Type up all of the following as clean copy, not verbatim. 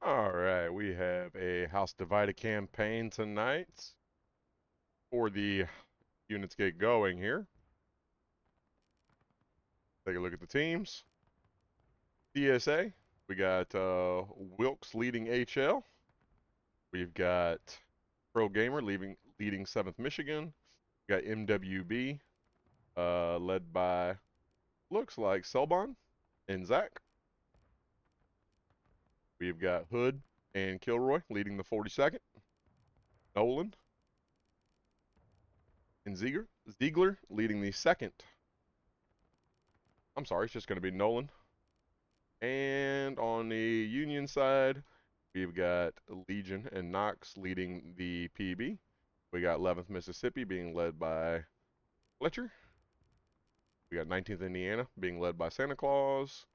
All right, we have a House Divided campaign tonight for the units get going here. Take a look at the teams. CSA, we got Wilkes leading HL. We've got Pro Gamer leading 7th Michigan. We got MWB led by, looks like Selbon and Zach. We've got Hood and Kilroy leading the 42nd. Nolan and Ziegler leading the 2nd. I'm sorry, it's just going to be Nolan. And on the Union side, we've got Legion and Knox leading the PB. We got 11th Mississippi being led by Fletcher. We got 19th Indiana being led by Santa Claus.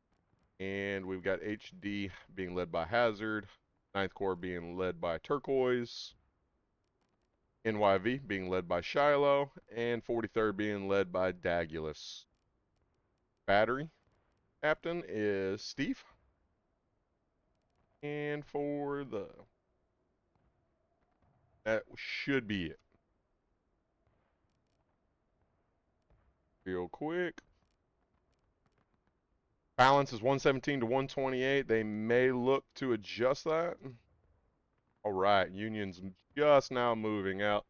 And we've got HD being led by Hazard. 9th Corps being led by Turquoise. NYV being led by Shiloh. And 43rd being led by Dagulus. Battery captain is Steve. And for that should be it. Real quick. Balance is 117 to 128. They may look to adjust that. All right, Union's just now moving out.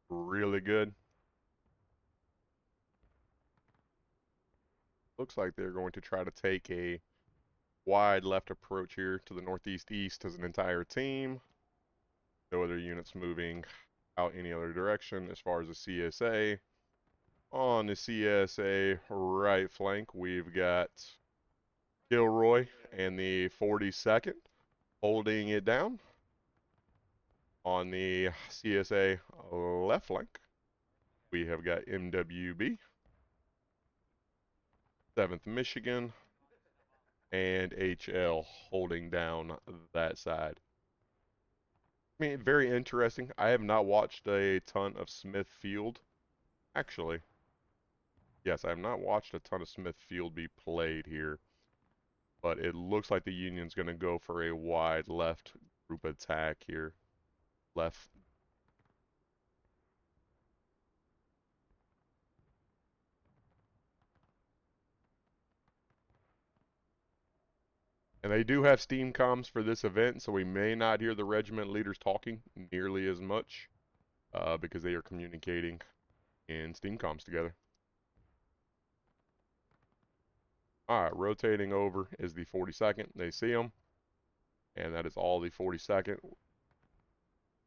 Really good. Looks like they're going to try to take a wide left approach here to the northeast-east as an entire team. No other units moving out any other direction as far as the CSA. On the CSA right flank, we've got Kilroy and the 42nd holding it down. On the CSA left flank, we have got MWB, 7th Michigan, and HL holding down that side. I mean, very interesting. I have not watched a ton of Smithfield. Actually, yes, I have not watched a ton of Smithfield be played here. But it looks like the Union's going to go for a wide left group attack here. Left. And they do have Steam comms for this event, so we may not hear the regiment leaders talking nearly as much because they are communicating in Steam comms together. All right, rotating over is the 42nd. They see them, and that is all the 42nd.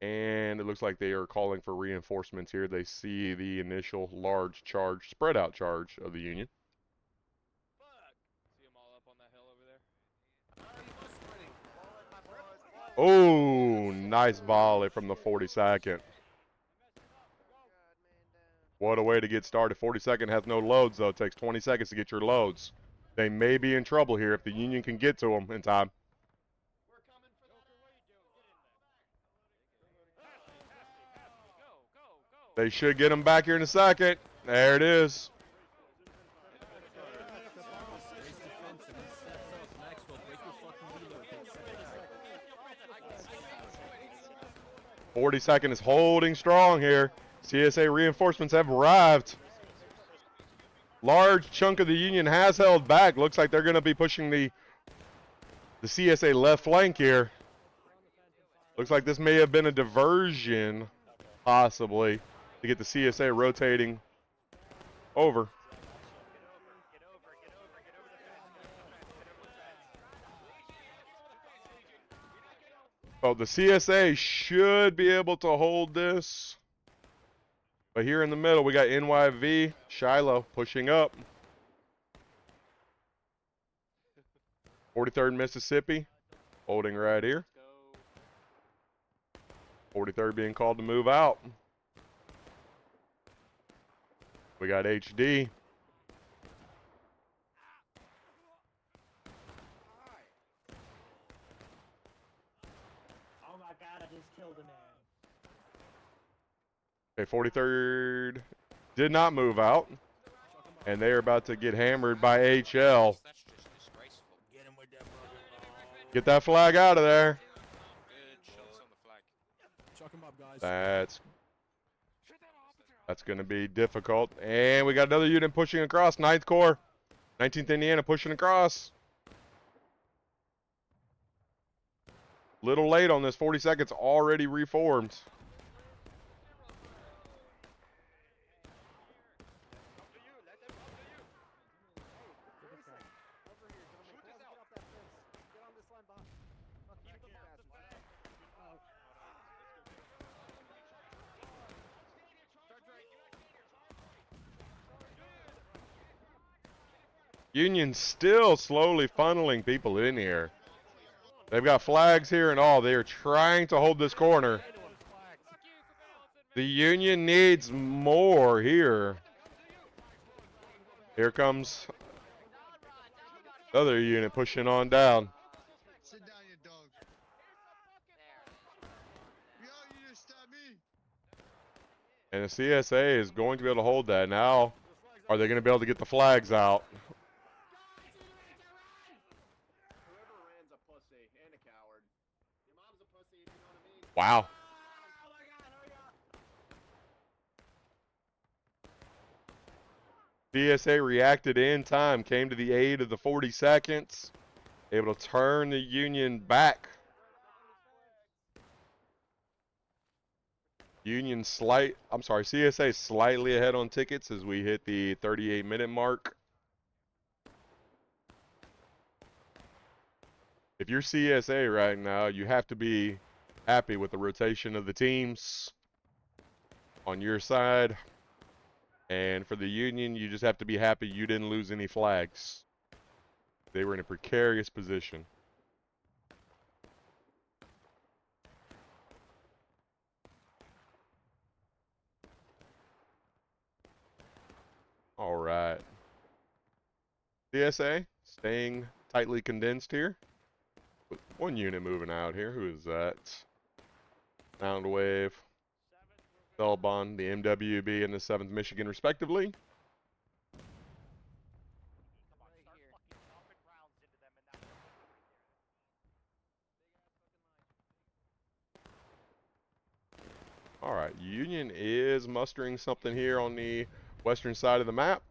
And it looks like they are calling for reinforcements here. They see the initial large charge, spread out charge of the Union. Oh, nice volley from the 42nd. What a way to get started. 42nd has no loads, though. It takes 20 seconds to get your loads. They may be in trouble here if the Union can get to them in time. They should get them back here in a second. There it is. .42nd is holding strong here. CSA reinforcements have arrived. Large chunk of the Union has held back. Looks like they're going to be pushing the CSA left flank here. Looks like this may have been a diversion, possibly, to get the CSA rotating over. Oh, the CSA should be able to hold this. But here in the middle, we got NYV, Shiloh pushing up. 43rd Mississippi holding right here. 43rd being called to move out. We got HD. Oh my god, I just killed a man. Okay, 43rd did not move out. And they are about to get hammered by HL. Get that flag out of there. That's going to be difficult. And we got another unit pushing across. 9th Corps. 19th Indiana pushing across. Little late on this. 40 seconds already reformed. Union still slowly funneling people in here. They've got flags here and all. They are trying to hold this corner. The Union needs more here. Here comes the other unit pushing on down. Sit down, you dog. Yo, you just stabbed me. And the CSA is going to be able to hold that. Now, are they going to be able to get the flags out? Wow. CSA reacted in time, came to the aid of the 40 seconds, able to turn the Union back. CSA slightly ahead on tickets as we hit the 38-minute mark. If you're CSA right now, you have to be happy with the rotation of the teams on your side. And for the Union, you just have to be happy you didn't lose any flags. They were in a precarious position. All right. CSA staying tightly condensed here. With one unit moving out here. Who is that? Soundwave, Cellbon, the MWB, and the 7th Michigan, respectively. All right, Union is mustering something here on the western side of the map.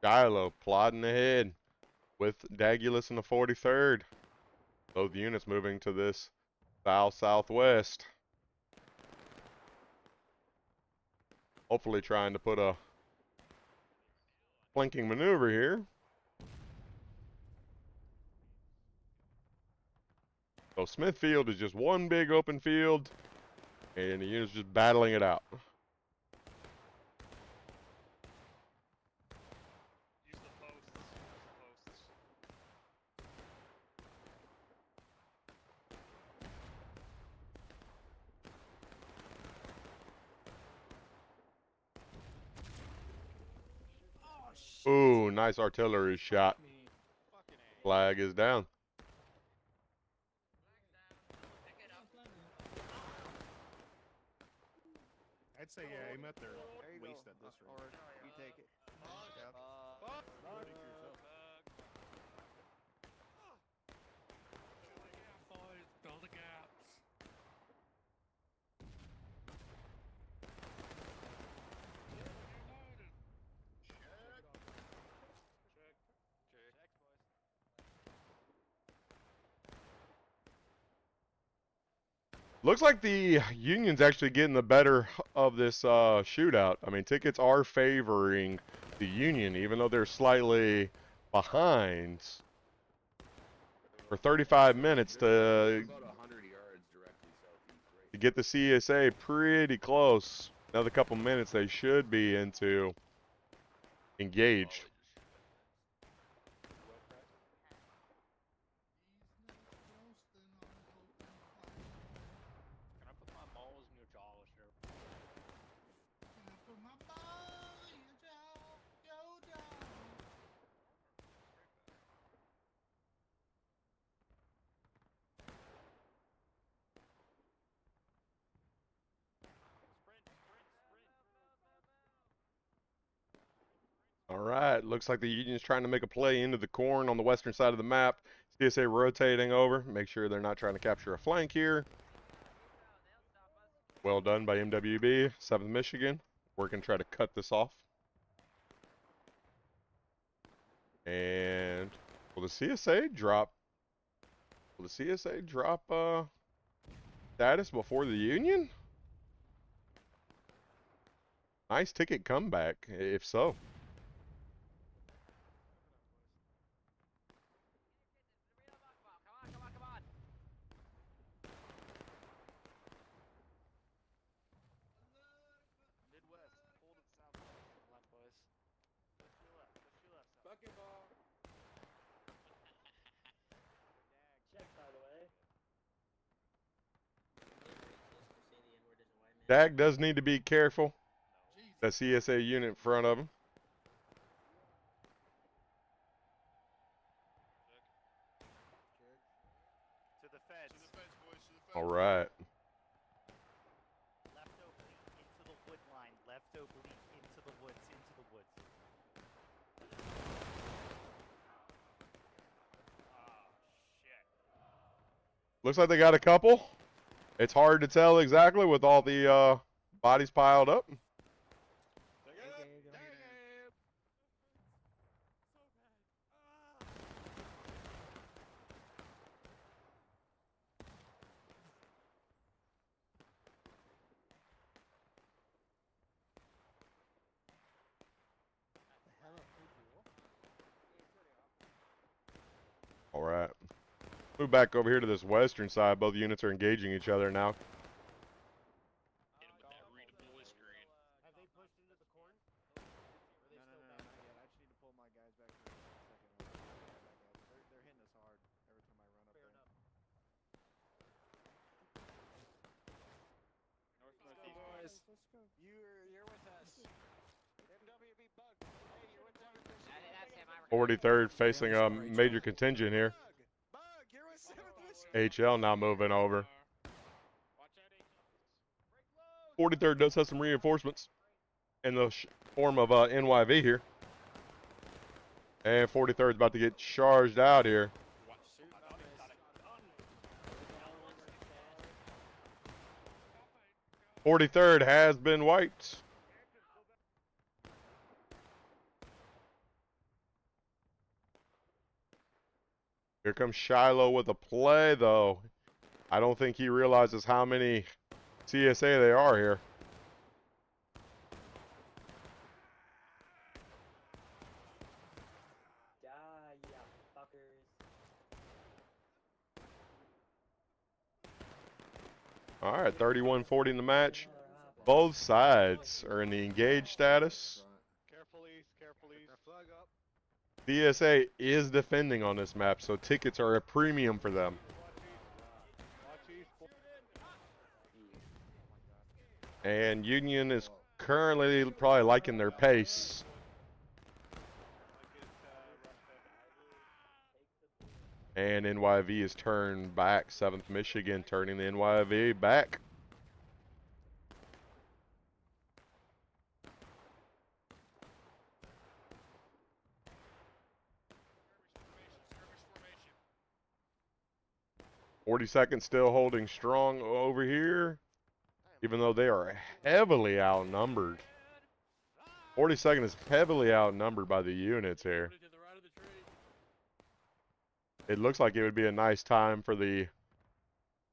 Shiloh plodding ahead with Dagulus in the 43rd. Both units moving to this south-southwest. Hopefully trying to put a flanking maneuver here. So Smithfield is just one big open field, and the unit's just battling it out. Ooh, nice artillery shot. Flag is down. I'd say, yeah, aim at their waist at this Or rate. you take it. Yep. Fill the gaps. Looks like the Union's actually getting the better of this shootout. I mean, tickets are favoring the Union, even though they're slightly behind. For 35 minutes to get the CSA pretty close. Another couple minutes, they should be into engaged. Can I put my balls in your jaw, sir? All right, looks like the Union's trying to make a play into the corn on the western side of the map. CSA rotating over, make sure they're not trying to capture a flank here. Well done by MWB, 7th Michigan. We're going to try to cut this off. And will the CSA drop? Will the CSA drop status before the Union? Nice ticket comeback, if so. Dag does need to be careful. The CSA unit in front of him. To the feds. All right. Left oblique into the wood line. Left oblique into the woods. Into the woods. Oh, shit. Looks like they got a couple. It's hard to tell exactly with all the bodies piled up. All right. Move back over here to this western side. Both units are engaging each other now. Hit him with that redeploy screen. Have they pushed into the corn? Or are they No, still not back? yet. I just need to pull my guys back to the second one. They're hitting us hard every time I run up Fair there. enough. Boys, let's go. You're with us. MWB Bug. Hey, you're with 7th Michigan. 43rd facing a major contingent here. Bug, you're with 7th Michigan. HL now moving over. Watch out, 43rd does have some reinforcements in the form of NYV here. And 43rd is about to get charged out here. Shoot, I missed. 43rd has been wiped. Here comes Shiloh with a play, though. I don't think he realizes how many CSA they are here. Die, ya fuckers. All right, 31-40 in the match. Both sides are in the engaged status. Careful east, careful east. Our flag up. CSA is defending on this map, so tickets are a premium for them. Watch east. And Union is currently probably liking their pace. And NYV is turned back. 7th Michigan turning the NYV back. skirmish formation. 42nd still holding strong over here, even though they are heavily outnumbered. 42nd is heavily outnumbered by the units here. To the right of the tree. It looks like it would be a nice time for the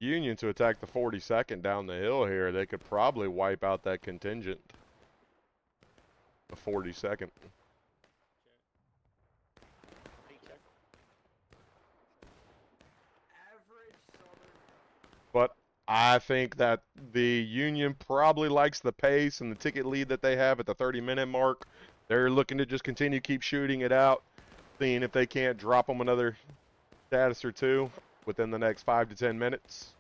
Union to attack the 42nd down the hill here. They could probably wipe out that contingent. The 42nd. But I think that the Union probably likes the pace and the ticket lead that they have at the 30-minute mark. They're looking to just continue keep shooting it out, seeing if they can't drop them another status or two within the next 5 to 10 minutes.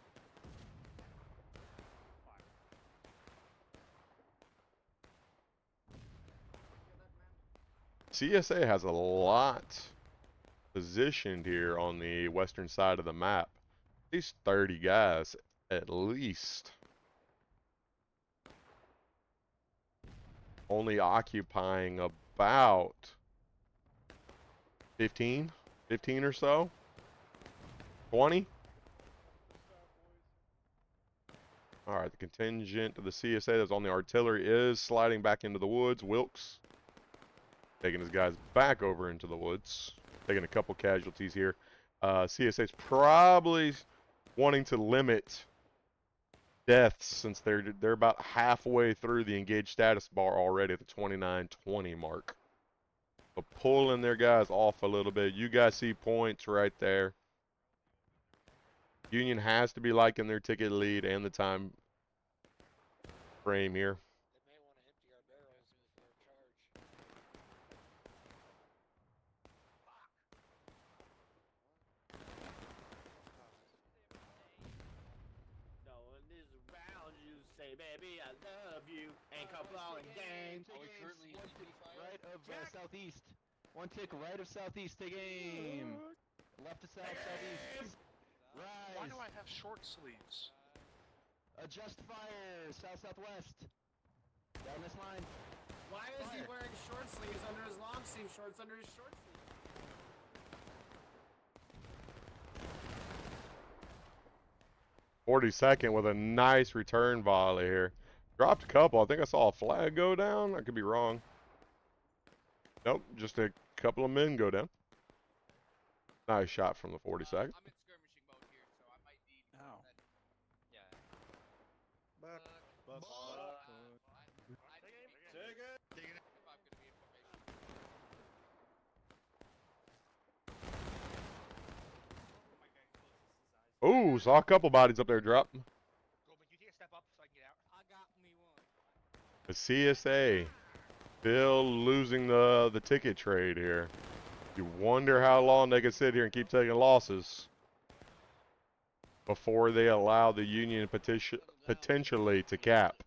CSA has a lot positioned here on the western side of the map. At least 30 guys, at least. Only occupying about 15 or so. 20. All right, the contingent of the CSA that's on the artillery is sliding back into the woods. Wilkes taking his guys back over into the woods, taking a couple casualties here. CSA's probably wanting to limit deaths since they're about halfway through the engaged status bar already at the 29-20 mark. But pulling their guys off a little bit. You guys see points right there. Union has to be liking their ticket lead and the time frame here. They may want to empty our barrels before charge. No one is around you. Say, baby, I love you. Ain't come blowing game. Are we currently in enemy fire? Right of southeast. One tick right of southeast. Take aim. Left to south, southeast. Rise. Why do I have short sleeves? Adjust fire. South, southwest. Down this line. Why is he Fire. wearing short sleeves under his long sleeve shorts under his short sleeves? 42nd with a nice return volley here. Dropped a couple. I think I saw a flag go down. I could be wrong. Nope, just a couple of men go down. Nice shot from the 42nd. I'm in skirmishing mode here, so I might need. Ow. Yeah. Buck. Buck. I Take it. if I'm gonna be in formation. Ooh, saw a couple bodies up there drop. Go, but you take a step up so I can get out. I got me one. The CSA still losing the ticket trade here. You wonder how long they can sit here and keep taking losses before they allow the Union potentially to cap.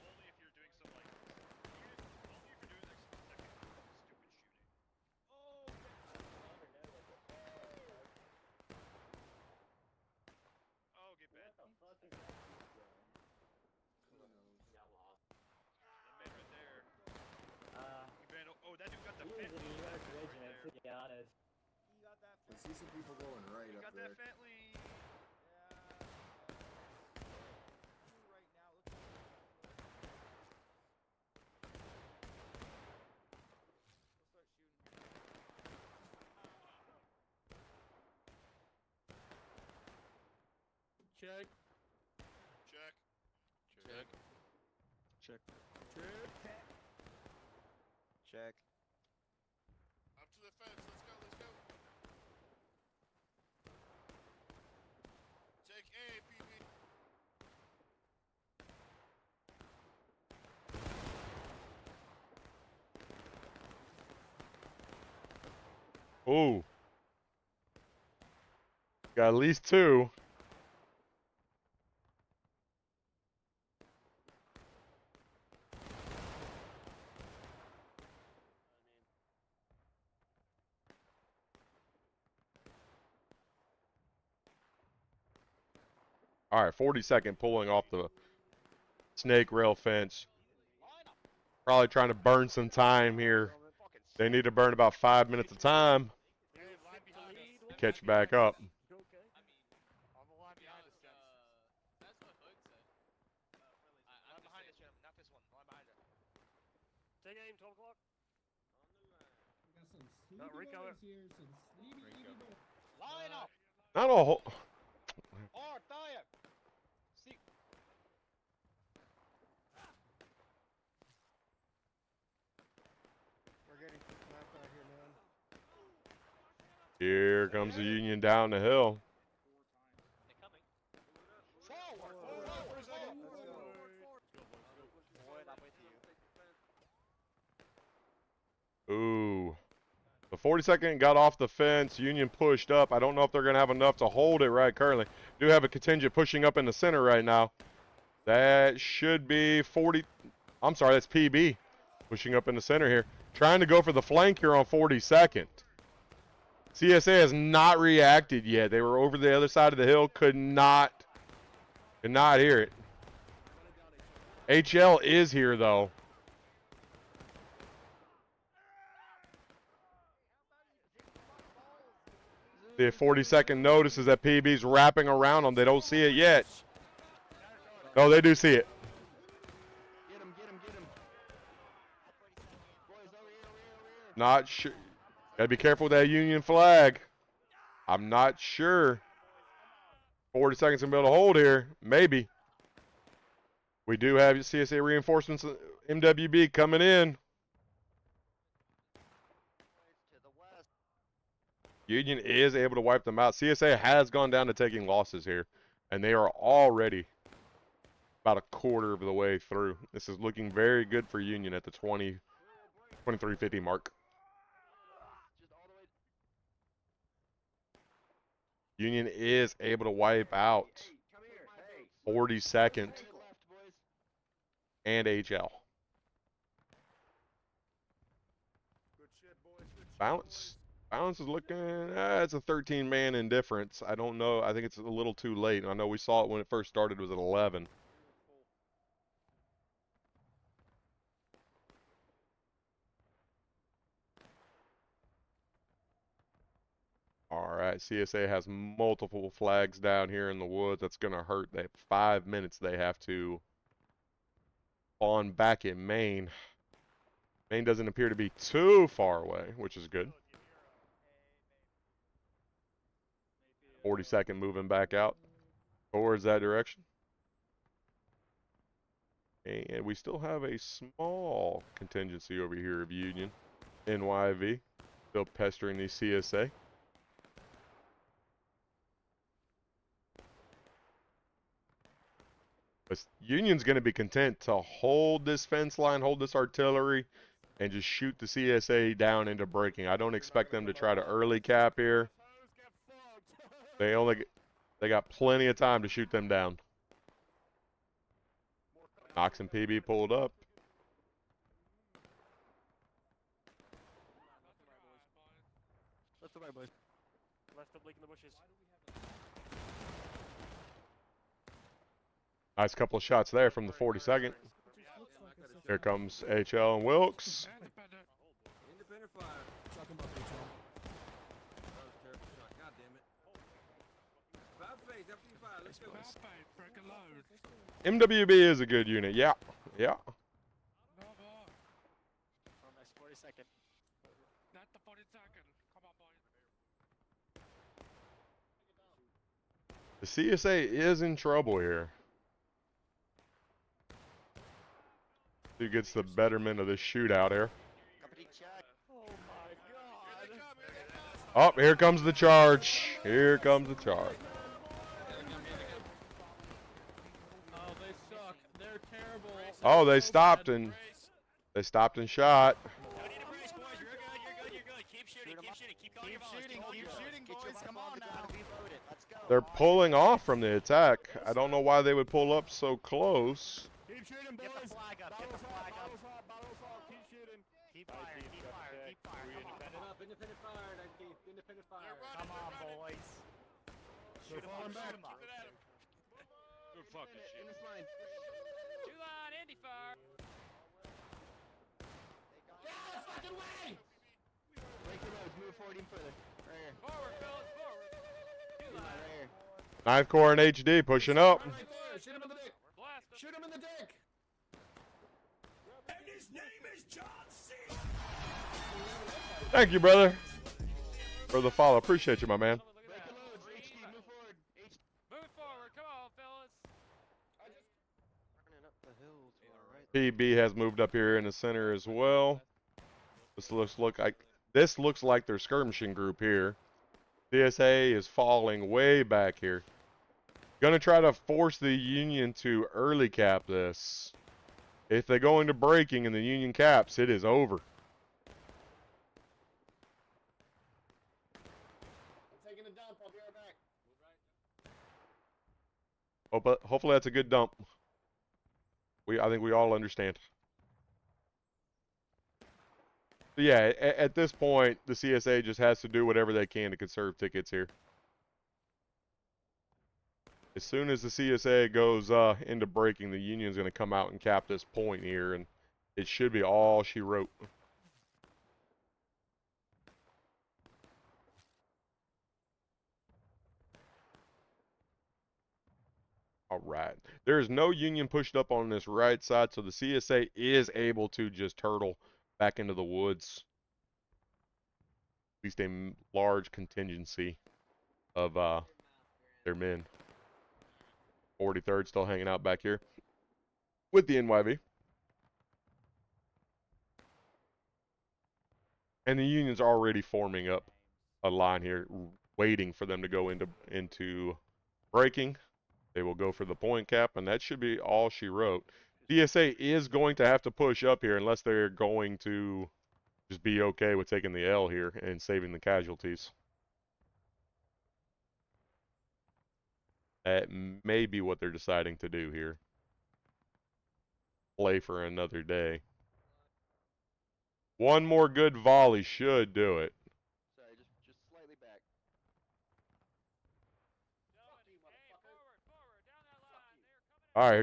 Only if you're doing some like, only if you're doing like some second stupid shooting. Oh, get bad. The man right there. You man, oh, that dude got the Bentley. Right there. I see some people going right You up got there. that Bentley. Check. Check. Check. Check. Check. Up to the fence. Let's go. Let's go. Take A, PB. Ooh. Got at least two. All right, 42nd pulling off the snake rail fence. Probably trying to burn some time here. They need to burn about 5 minutes of time to catch back up. On the line behind us, gents. That's what Hood said. Line behind us, gentlemen. Not this one. Line behind us. Take aim. 12 o'clock. Rico. Line up. Not a whole. Or fire. See. We're getting snapped out here, man. Here comes the Union down the hill. They're coming. Forward. Forward. Forward. Forward. Forward. I'm with you. Ooh. The 42nd got off the fence. Union pushed up. I don't know if they're going to have enough to hold it right currently. Do have a contingent pushing up in the center right now. That should be 40. I'm sorry, that's PB. Pushing up in the center here. Trying to go for the flank here on 42nd. CSA has not reacted yet. They were over the other side of the hill. Could not hear it. HL is here, though. The 42nd notices that PB's wrapping around them. They don't see it yet. No, they do see it. Get him, get him, get him. Boys, over here, over here, over here. Not sure. Gotta be careful with that Union flag. I'm not sure. 40 seconds to be able to hold here. Maybe. We do have CSA reinforcements, MWB coming in. Union is able to wipe them out. CSA has gone down to taking losses here, and they are already about a quarter of the way through. This is looking very good for Union at the 2350 mark. Union is able to wipe out 42nd and HL. Balance is looking, it's a 13-man indifference. I don't know. I think it's a little too late. I know we saw it when it first started. It was at 11. All right, CSA has multiple flags down here in the woods. That's going to hurt. They have 5 minutes they have to spawn back in Maine. Maine doesn't appear to be too far away, which is good. 42nd moving back out towards that direction. And we still have a small contingency over here of Union. NYV still pestering the CSA. But Union's going to be content to hold this fence line, hold this artillery, and just shoot the CSA down into breaking. I don't expect them to try to early cap here. They got plenty of time to shoot them down. Knox and PB pulled up. Left to right, boys. Left oblique in the bushes. Nice couple of shots there from the 42nd. Here comes HL and Wilkes. Independent fire. Talking about HL. That was a terrible shot. God damn it. Five phase after you fire. Let's go. MWB is a good unit. Yeah. Yeah. From S42nd. Not the 42nd. Come on, boys. The CSA is in trouble here. Who gets the betterment of this shootout here? Company check. Oh my god. Oh, here comes the charge. Here comes the charge. Oh, they suck. They're terrible. Oh, they stopped and shot. No need to brace, boys. You're good. You're good. You're good. Keep shooting. Keep shooting. Keep going. Keep shooting, boys. Come on now. Let's go. They're pulling off from the attack. I don't know why they would pull up so close. Keep shooting, boys. Get the flag up. Get the flag up. Keep shooting. Keep firing. Keep firing. Keep firing. Come on. Independent fire. Independent fire. Come on, boys. Shoot him up. Shoot him up. Good fucking shit. In this line. Two line, Andy fire. Break the roads, move forward even further. Right here. Forward, fellas, forward. Two line. Right here. 9th Corps and HD pushing up. Shoot him in the dick. We're blasting. Shoot him in the dick. Thank you, brother, for the follow. Appreciate you, my man. Break the loads, HD, move forward. HD. Move forward. Come on, fellas. Turning up the hills. All right. PB has moved up here in the center as well. This looks like their skirmishing group here. CSA is falling way back here. Gonna try to force the Union to early cap this. If they go into breaking and the Union caps, it is over. Taking a dump. I'll be right back. Hopefully that's a good dump. I think we all understand. So yeah, at this point, the CSA just has to do whatever they can to conserve tickets here. As soon as the CSA goes into breaking, the Union's going to come out and cap this point here, and it should be all she wrote. All right. There is no Union pushed up on this right side, so the CSA is able to just turtle back into the woods. At least a large contingency of their men. 43rd still hanging out back here with the NYV. And the Union's already forming up a line here, waiting for them to go into breaking. They will go for the point cap, and that should be all she wrote. CSA is going to have to push up here unless they're going to just be okay with taking the L here and saving the casualties. That may be what they're deciding to do here. Play for another day. One more good volley should do it. Sorry, just slightly back. All right,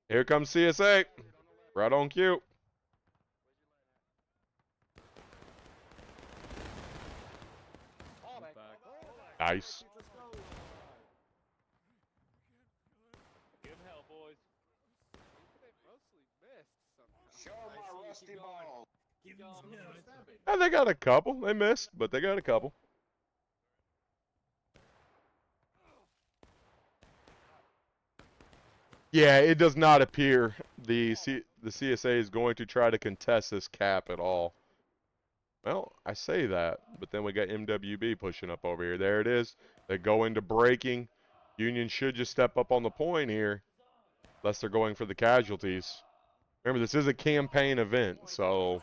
here comes CSA. Right on cue. Nice. Give him hell, boys. Show my rusty ball. Oh, they got a couple. They missed, but they got a couple. Yeah, it does not appear the CSA is going to try to contest this cap at all. Well, I say that, but then we got MWB pushing up over here. There it is. They go into breaking. Union should just step up on the point here, unless they're going for the casualties. Remember, this is a campaign event, so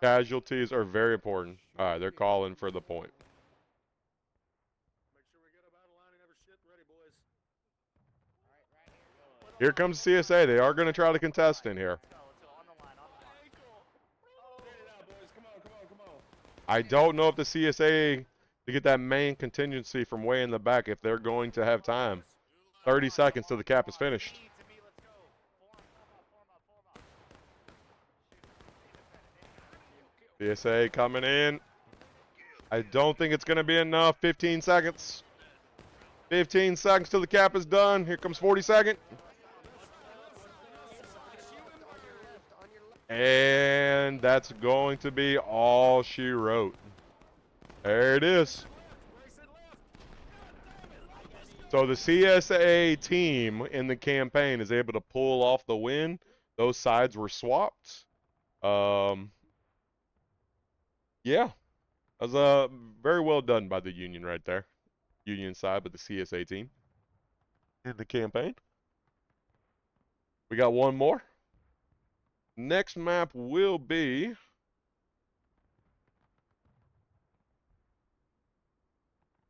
casualties are very important. All right, they're calling for the point. Make sure we get a battle line and have our shit ready, boys. Here comes CSA. They are going to try to contest in here. I don't know if the CSA, to get that main contingency from way in the back, if they're going to have time. 30 seconds till the cap is finished. CSA coming in. I don't think it's going to be enough. 15 seconds. 15 seconds till the cap is done. Here comes 42nd. And that's going to be all she wrote. There it is. So the CSA team in the campaign is able to pull off the win. Those sides were swapped. Yeah. That was very well done by the Union right there. Union side, but the CSA team in the campaign. We got one more. Next map will be what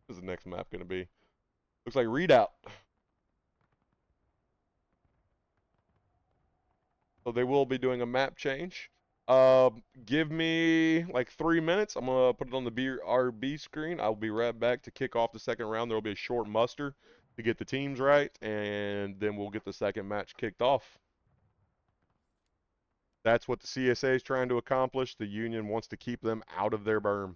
is the next map going to be? Looks like Redoubt. So they will be doing a map change. Give me like 3 minutes. I'm going to put it on the BRB screen. I'll be right back to kick off the second round. There will be a short muster to get the teams right, and then we'll get the second match kicked off. That's what the CSA is trying to accomplish. The Union wants to keep them out of their berm.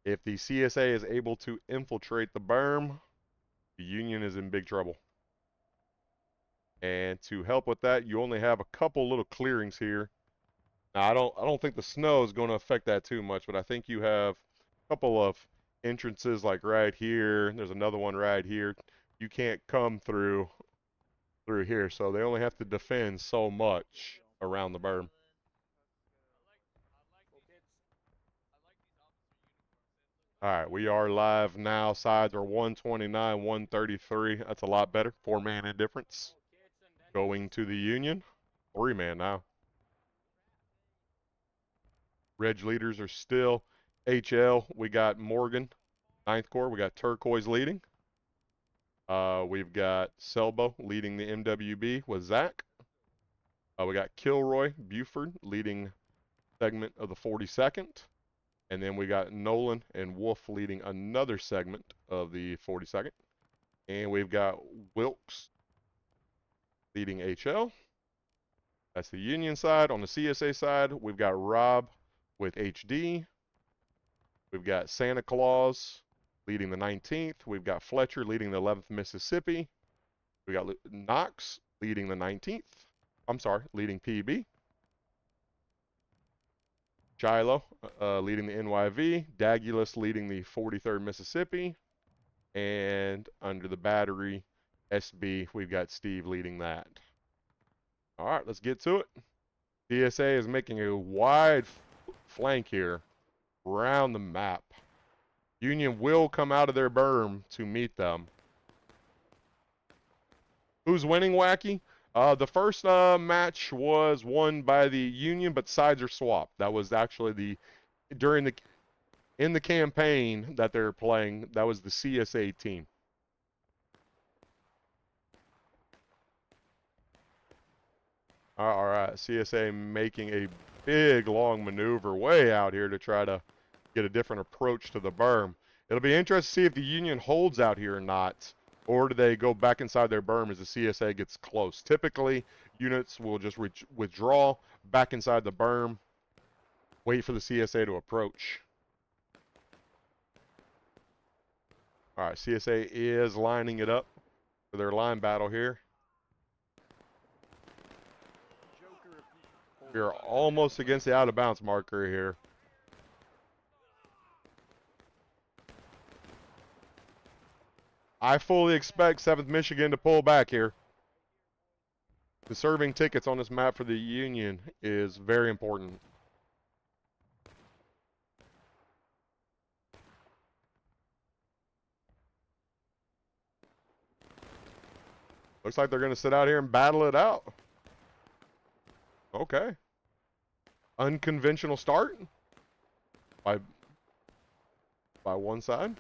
If the CSA is able to infiltrate the berm, the Union is in big trouble. And to help with that, you only have a couple little clearings here. Now, I don't think the snow is going to affect that too much, but I think you have a couple of entrances like right here. There's another one right here. You can't come through here, so they only have to defend so much around the berm. All right, we are live now. Sides are 129, 133. That's a lot better. 4-man indifference. Going to the Union. 3-man now. Reg leaders are still HL. We got Morgan, 9th Corps. We got Turquoise leading. We've got Selbo leading the MWB with Zach. We got Kilroy Buford leading segment of the 42nd. And then we got Nolan and Wolf leading another segment of the 42nd. And we've got Wilkes leading HL. That's the Union side. On the CSA side, we've got Rob with HD. We've got Santa Claus leading the 19th. We've got Fletcher leading the 11th Mississippi. We got Knox leading the 19th. I'm sorry, leading PB. Shiloh leading the NYV. Dagulus leading the 43rd Mississippi. And under the battery, SB, we've got Steve leading that. All right, let's get to it. CSA is making a wide flank here around the map. Union will come out of their berm to meet them. Who's winning, Wacky? The first match was won by the Union, but sides are swapped. That was actually in the campaign that they're playing, that was the CSA team. All right, CSA making a big long maneuver way out here to try to get a different approach to the berm. It'll be interesting to see if the Union holds out here or not, or do they go back inside their berm as the CSA gets close. Typically, units will just withdraw back inside the berm, wait for the CSA to approach. All right, CSA is lining it up for their line battle here. We're almost against the out-of-bounds marker here. I fully expect 7th Michigan to pull back here. Conserving tickets on this map for the Union is very important. Looks like they're going to sit out here and battle it out. Okay. Unconventional start by one side.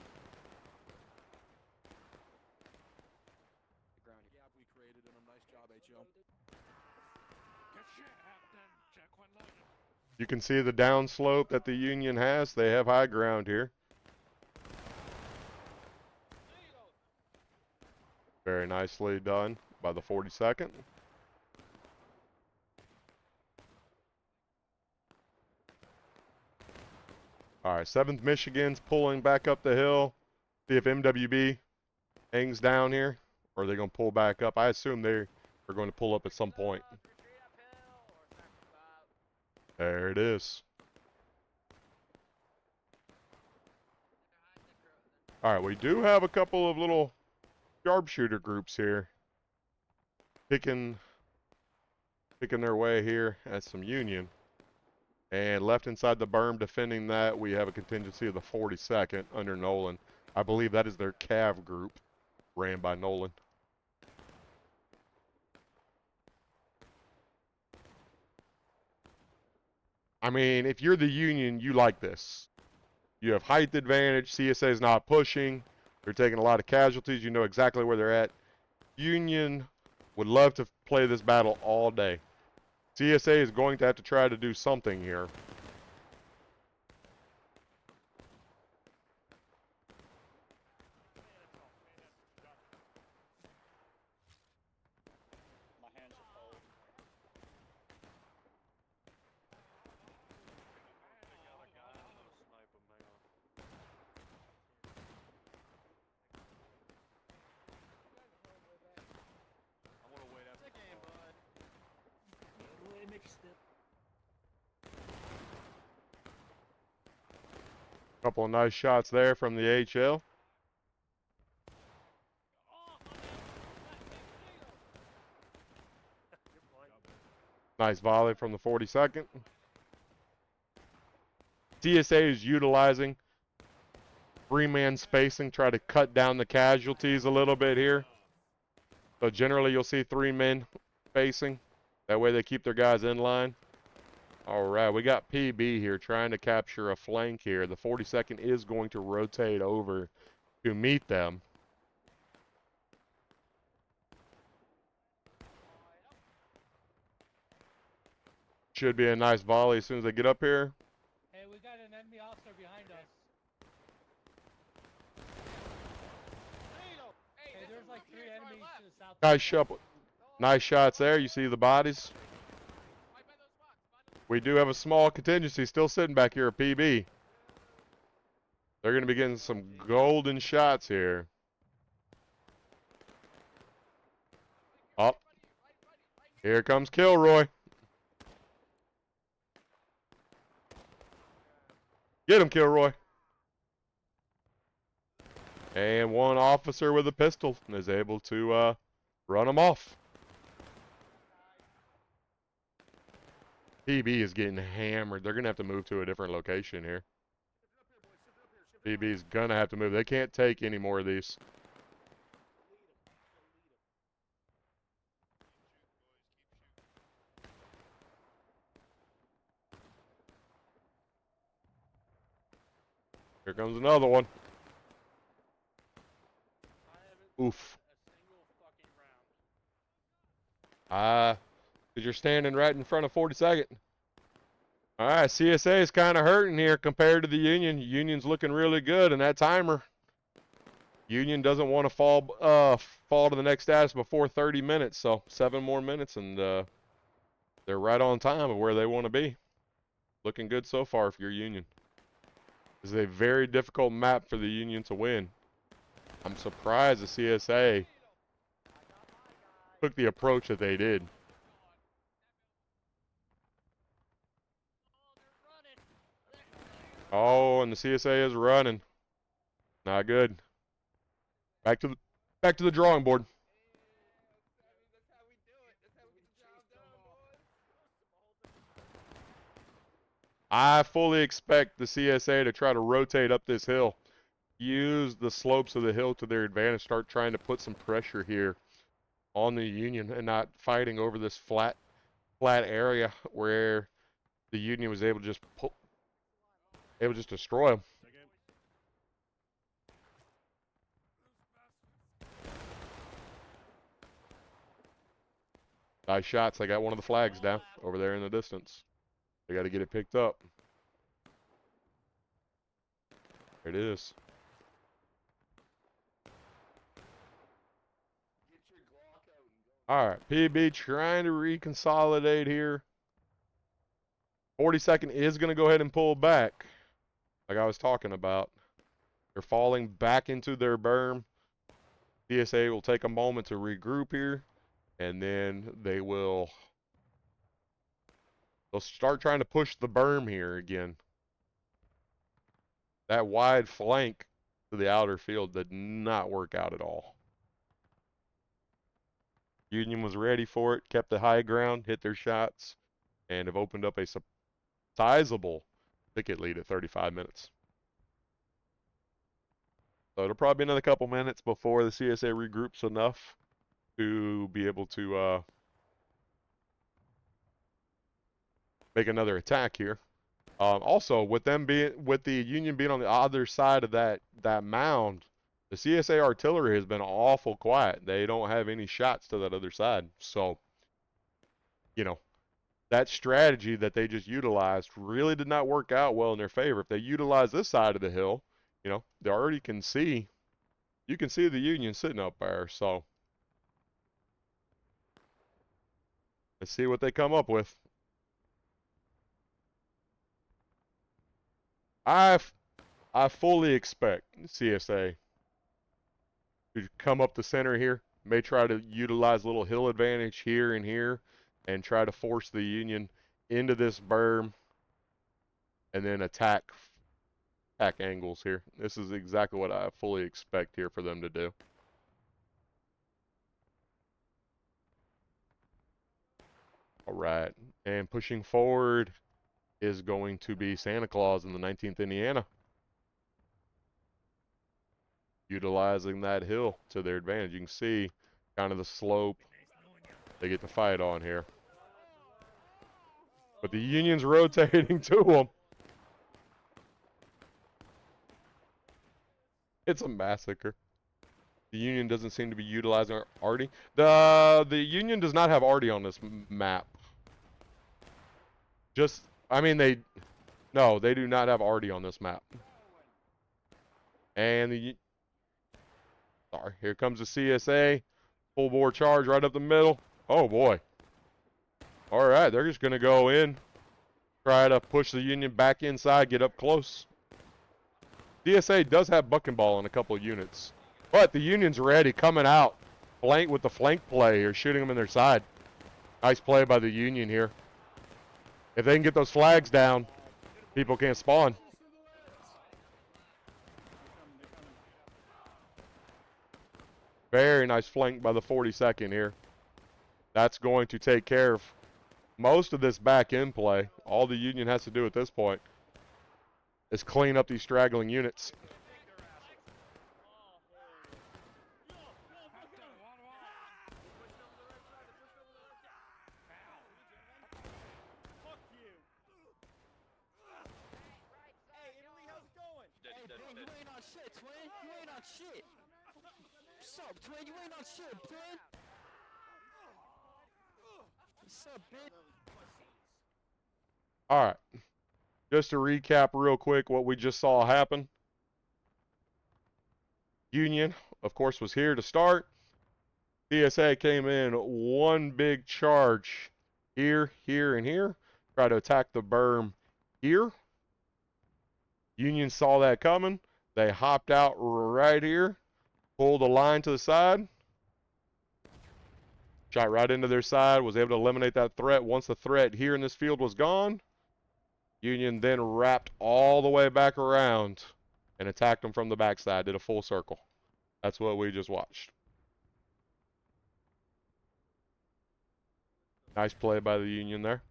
You can see the downslope that the Union has. They have high ground here. Very nicely done by the 42nd. All right, 7th Michigan's pulling back up the hill. See if MWB hangs down here, or are they going to pull back up? I assume they are going to pull up at some point. There it is. All right, we do have a couple of little sharpshooter groups here picking their way here at some Union. And left inside the berm defending that, we have a contingency of the 42nd under Nolan. I believe that is their Cav group ran by Nolan. I mean, if you're the Union, you like this. You have height advantage. CSA is not pushing. They're taking a lot of casualties. You know exactly where they're at. Union would love to play this battle all day. CSA is going to have to try to do something here. My hands are cold. Couple of nice shots there from the HL. Nice volley from the 42nd. CSA is utilizing 3-man spacing, try to cut down the casualties a little bit here. So generally you'll see 3 men spacing. That way they keep their guys in line. All right, we got PB here trying to capture a flank here. The 42nd is going to rotate over to meet them. Should be a nice volley as soon as they get up here. Hey, we got an enemy officer behind us. Hey, there's like 3 enemies to the south. Nice shot. Nice shots there. You see the bodies. We do have a small contingency still sitting back here at PB. They're going to be getting some golden shots here. Up. Here comes Kilroy. Get him, Kilroy. And one officer with a pistol is able to run him off. PB is getting hammered. They're going to have to move to a different location here. PB is going to have to move. They can't take any more of these. Here comes another one. Oof. Because you're standing right in front of 42nd. All right, CSA is kind of hurting here compared to the Union. Union's looking really good in that timer. Union doesn't want to fall to the next status before 30 minutes, so 7 more minutes, and they're right on time of where they want to be. Looking good so far for your Union. This is a very difficult map for the Union to win. I'm surprised the CSA took the approach that they did. Oh, and the CSA is running. Not good. Back to the drawing board. I fully expect the CSA to try to rotate up this hill. Use the slopes of the hill to their advantage. Start trying to put some pressure here on the Union and not fighting over this flat area where the Union was able to just destroy them. Nice shots. They got one of the flags down over there in the distance. They got to get it picked up. There it is. All right, PB trying to reconsolidate here. 42nd is going to go ahead and pull back, like I was talking about. They're falling back into their berm. CSA will take a moment to regroup here, and then they'll start trying to push the berm here again. That wide flank to the outer field did not work out at all. Union was ready for it, kept the high ground, hit their shots, and have opened up a sizable picket lead at 35 minutes. So it'll probably be another couple minutes before the CSA regroups enough to be able to make another attack here. Also, with the Union being on the other side of that mound, the CSA artillery has been awful quiet. They don't have any shots to that other side. So, you know, that strategy that they just utilized really did not work out well in their favor. If they utilize this side of the hill, you know, they already can see, you can see the Union sitting up there. So, let's see what they come up with. I fully expect CSA to come up the center here. May try to utilize a little hill advantage here and here and try to force the Union into this berm and then attack angles here. This is exactly what I fully expect here for them to do. All right, and pushing forward is going to be Santa Claus in the 19th Indiana. Utilizing that hill to their advantage. You can see kind of the slope they get to fight on here. But the Union's rotating to them. It's a massacre. The Union doesn't seem to be utilizing arty. The Union does not have arty on this map. Just, I mean, no, they do not have Artie on this map. And sorry, here comes the CSA. Full bore charge right up the middle. Oh boy. All right, they're just going to go in, try to push the Union back inside, get up close. CSA does have bucking ball on a couple of units, but the Union's ready, coming out, flank with the flank play or shooting them in their side. Nice play by the Union here. If they can get those flags down, people can't spawn. Very nice flank by the 42nd here. That's going to take care of most of this back end play. All the Union has to do at this point is clean up these straggling units. Hey, Twin, you ain't on shit, Twin. You ain't on shit. What's up, Twin? You ain't on shit, Twin. What's up, bitch? All right. Just to recap real quick what we just saw happen. Union, of course, was here to start. CSA came in one big charge here, here, and here. Try to attack the berm here. Union saw that coming. They hopped out right here, pulled a line to the side, shot right into their side, was able to eliminate that threat. Once the threat here in this field was gone, Union then wrapped all the way back around and attacked them from the backside, did a full circle. That's what we just watched. Nice play by the Union there.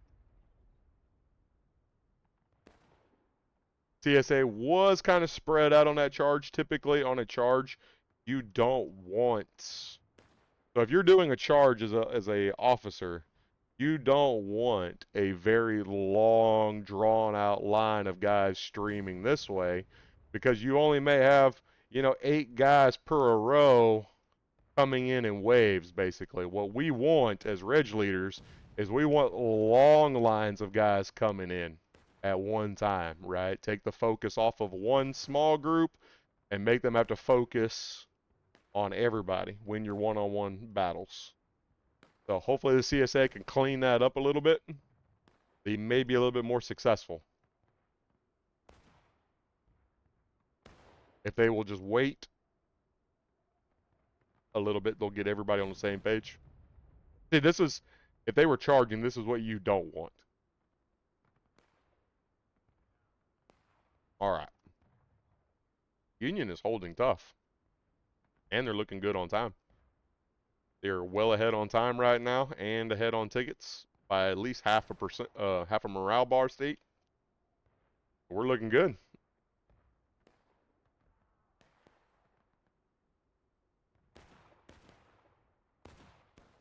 CSA was kind of spread out on that charge. Typically on a charge, you don't want. So if you're doing a charge as a officer, you don't want a very long, drawn-out line of guys streaming this way, because you only may have, 8 guys per row coming in waves, basically. What we want as Reg leaders is we want long lines of guys coming in at one time, right? Take the focus off of one small group and make them have to focus on everybody when you're one-on-one battles. So hopefully the CSA can clean that up a little bit. They may be a little bit more successful. If they will just wait a little bit, they'll get everybody on the same page. See, if they were charging, this is what you don't want. All right. Union is holding tough. And they're looking good on time. They're well ahead on time right now and ahead on tickets by at least half a morale bar state. We're looking good.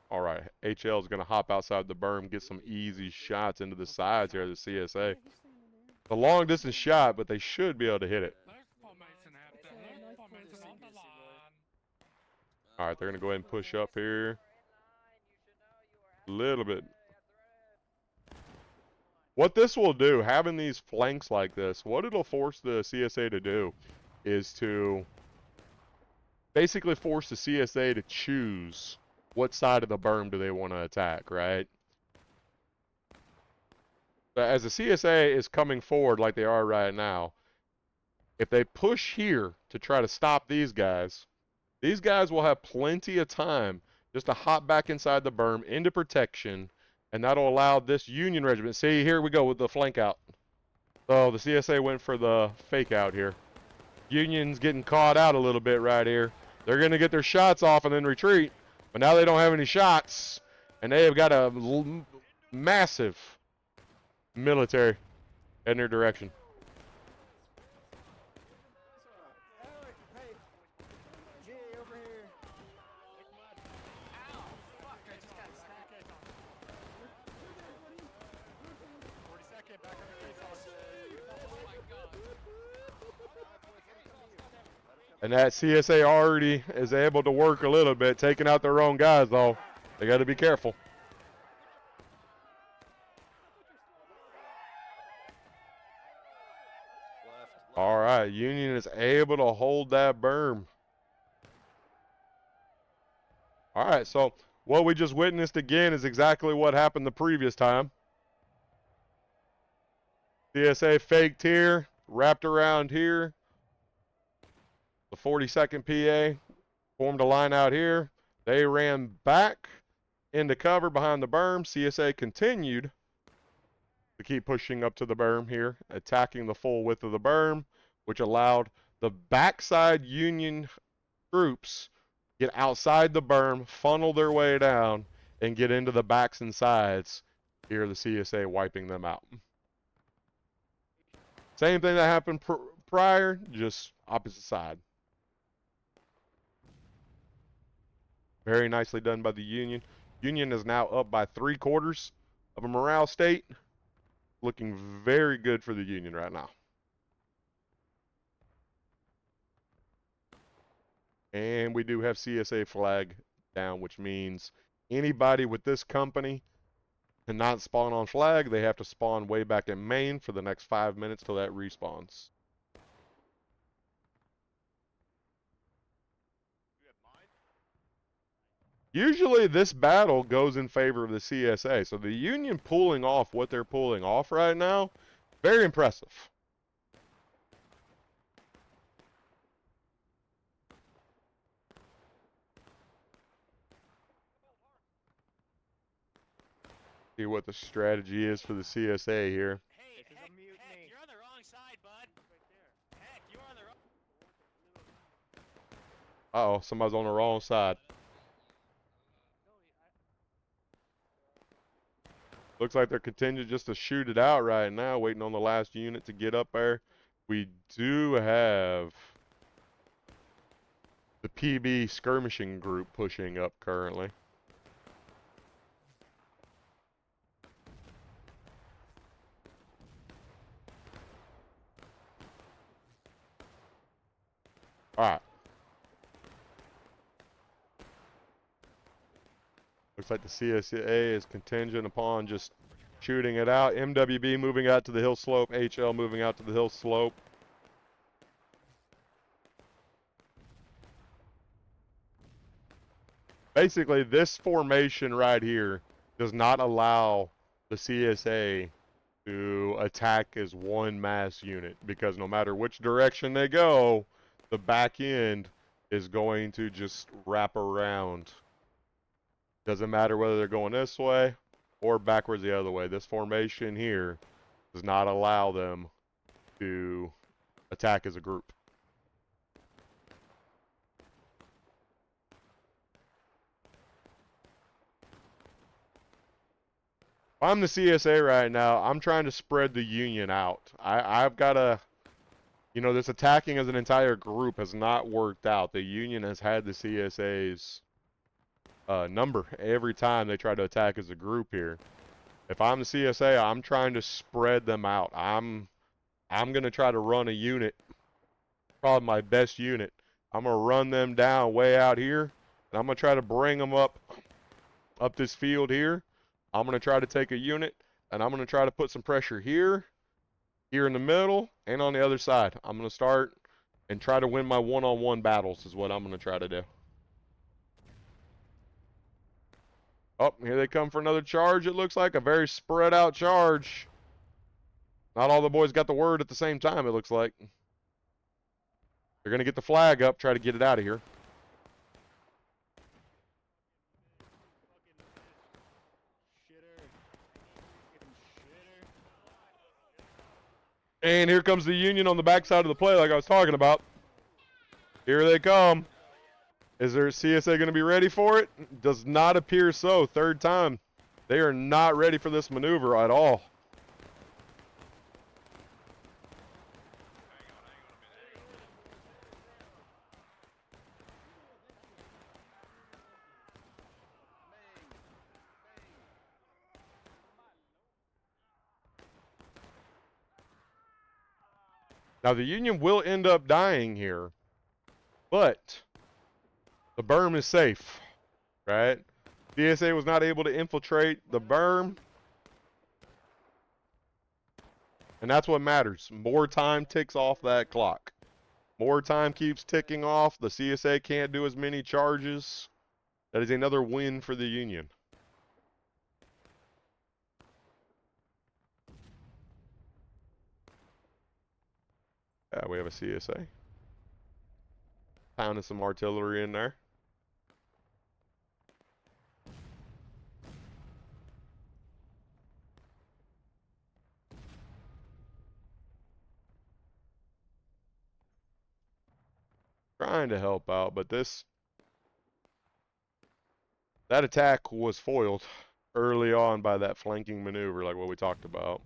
All right, HL is going to hop outside the berm, get some easy shots into the sides here of the CSA. It's a long distance shot, but they should be able to hit it. All right, they're going to go ahead and push up here a little bit. What this will do, having these flanks like this, what it'll force the CSA to do is to basically force the CSA to choose what side of the berm do they want to attack, right? But as the CSA is coming forward like they are right now, if they push here to try to stop these guys will have plenty of time just to hop back inside the berm into protection, and that'll allow this Union regiment. See, here we go with the flank out. So the CSA went for the fake out here. Union's getting caught out a little bit right here. They're going to get their shots off and then retreat, but now they don't have any shots, and they have got a massive military in their direction. And that CSA already is able to work a little bit, taking out their own guys, though. They got to be careful. All right, Union is able to hold that berm. All right, so what we just witnessed again is exactly what happened the previous time. CSA faked here, wrapped around here. The 42nd PA formed a line out here. They ran back into cover behind the berm. CSA continued to keep pushing up to the berm here, attacking the full width of the berm, which allowed the backside Union troops get outside the berm, funnel their way down, and get into the backs and sides. Here, the CSA wiping them out. Same thing that happened prior, just opposite side. Very nicely done by the Union. Union is now up by 3/4 of a morale state. Looking very good for the Union right now. And we do have CSA flag down, which means anybody with this company cannot spawn on flag. They have to spawn way back in main for the next 5 minutes till that respawns. Usually this battle goes in favor of the CSA. So the Union pulling off what they're pulling off right now, very impressive. See what the strategy is for the CSA here. Hey, Heck, you're on the wrong side, bud. Heck, you're on the wrong. Uh-oh, somebody's on the wrong side. Looks like they're continuing just to shoot it out right now, waiting on the last unit to get up there. We do have the PB skirmishing group pushing up currently. All right. Looks like the CSA is contingent upon just shooting it out. MWB moving out to the hill slope. HL moving out to the hill slope. Basically, this formation right here does not allow the CSA to attack as one mass unit, because no matter which direction they go, the back end is going to just wrap around. Doesn't matter whether they're going this way or backwards the other way. This formation here does not allow them to attack as a group. If I'm the CSA right now, I'm trying to spread the Union out. I've got to, you know, this attacking as an entire group has not worked out. The Union has had the CSA's number every time they try to attack as a group here. If I'm the CSA, I'm trying to spread them out. I'm going to try to run a unit, probably my best unit. I'm going to run them down way out here, and I'm going to try to bring them up this field here. I'm going to try to take a unit, and I'm going to try to put some pressure here in the middle, and on the other side. I'm going to start and try to win my one-on-one battles is what I'm going to try to do. Oh, here they come for another charge. It looks like a very spread out charge. Not all the boys got the word at the same time, it looks like. They're going to get the flag up, try to get it out of here. And here comes the Union on the backside of the play like I was talking about. Here they come. Is their CSA going to be ready for it? Does not appear so. Third time. They are not ready for this maneuver at all. Now the Union will end up dying here, but the berm is safe, right? CSA was not able to infiltrate the berm. And that's what matters. More time ticks off that clock. More time keeps ticking off. The CSA can't do as many charges. That is another win for the Union. Yeah, we have a CSA. Pounding some artillery in there. Trying to help out, but that attack was foiled early on by that flanking maneuver, like what we talked about.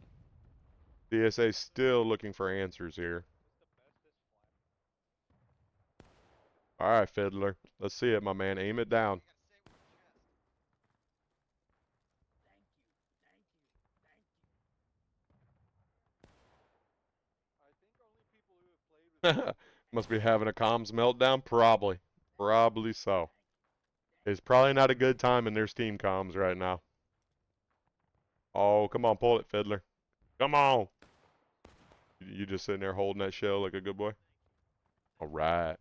CSA still looking for answers here. All right, Fiddler. Let's see it, my man. Aim it down. Must be having a comms meltdown. Probably. Probably so. It's probably not a good time in their Steam comms right now. Oh, come on. Pull it, Fiddler. Come on. You just sitting there holding that shell like a good boy? All right.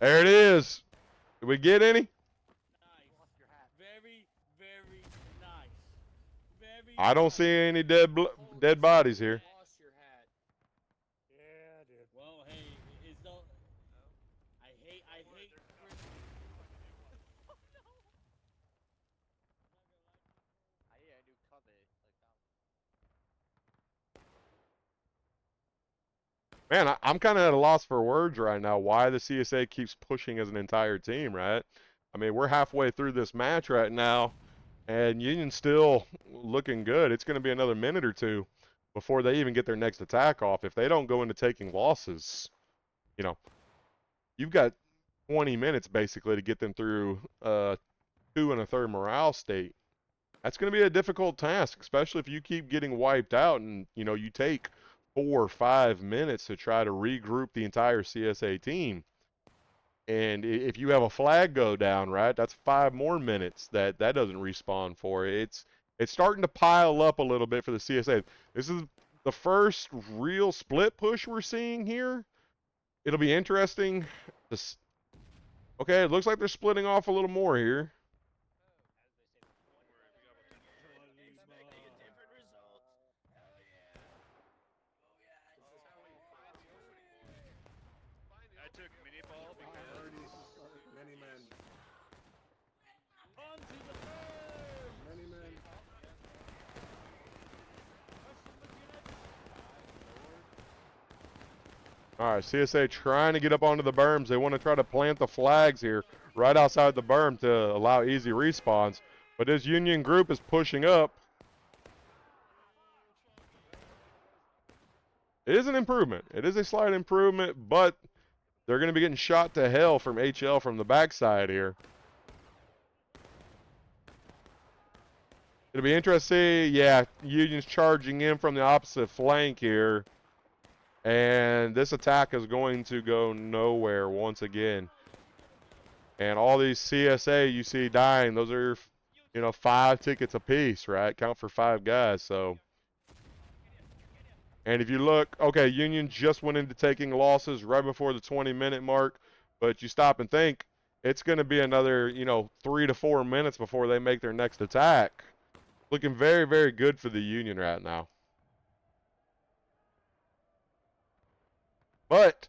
There it is. Did we get any? Very, very nice. Very I don't see any dead bodies here. Lost your hat. Yeah, dude. Well, hey, it's no. I hate. Man, I'm kind of at a loss for words right now. Why the CSA keeps pushing as an entire team, right? I mean, we're halfway through this match right now, and Union's still looking good. It's going to be another minute or two before they even get their next attack off. If they don't go into taking losses, you know, you've got 20 minutes basically to get them through 2 1/3 morale state. That's going to be a difficult task, especially if you keep getting wiped out and, you know, you take 4 or 5 minutes to try to regroup the entire CSA team. And if you have a flag go down, right, that's 5 more minutes that doesn't respawn for. It's starting to pile up a little bit for the CSA. This is the first real split push we're seeing here. It'll be interesting. Okay, it looks like they're splitting off a little more here. Expecting a different result. Hell yeah. I took mini ball because Many men. On to the bird. Many men. All right, CSA trying to get up onto the berms. They want to try to plant the flags here right outside the berm to allow easy respawns. But this Union group is pushing up. It is an improvement. It is a slight improvement, but they're going to be getting shot to hell from HL from the backside here. It'll be interesting. Yeah, Union's charging in from the opposite flank here. And this attack is going to go nowhere once again. And all these CSA you see dying, those are, you know, 5 tickets apiece, right? Count for 5 guys, so. And if you look, okay, Union just went into taking losses right before the 20-minute mark. But you stop and think, it's going to be another, you know, 3 to 4 minutes before they make their next attack. Looking very, very good for the Union right now. But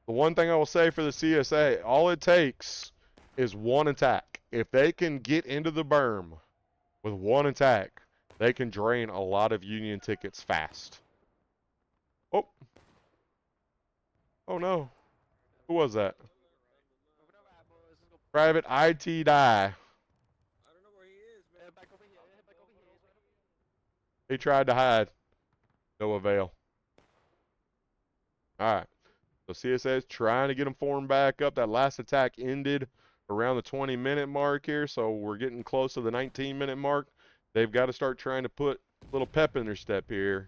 the one thing I will say for the CSA, all it takes is one attack. If they can get into the berm with one attack, they can drain a lot of Union tickets fast. Oh. Oh no. Who was that? Private IT Die. I don't know where he is, man. Back over here. Back over here. He tried to hide. No avail. All right. So CSA is trying to get them formed back up. That last attack ended around the 20-minute mark here, so we're getting close to the 19-minute mark. They've got to start trying to put a little pep in their step here.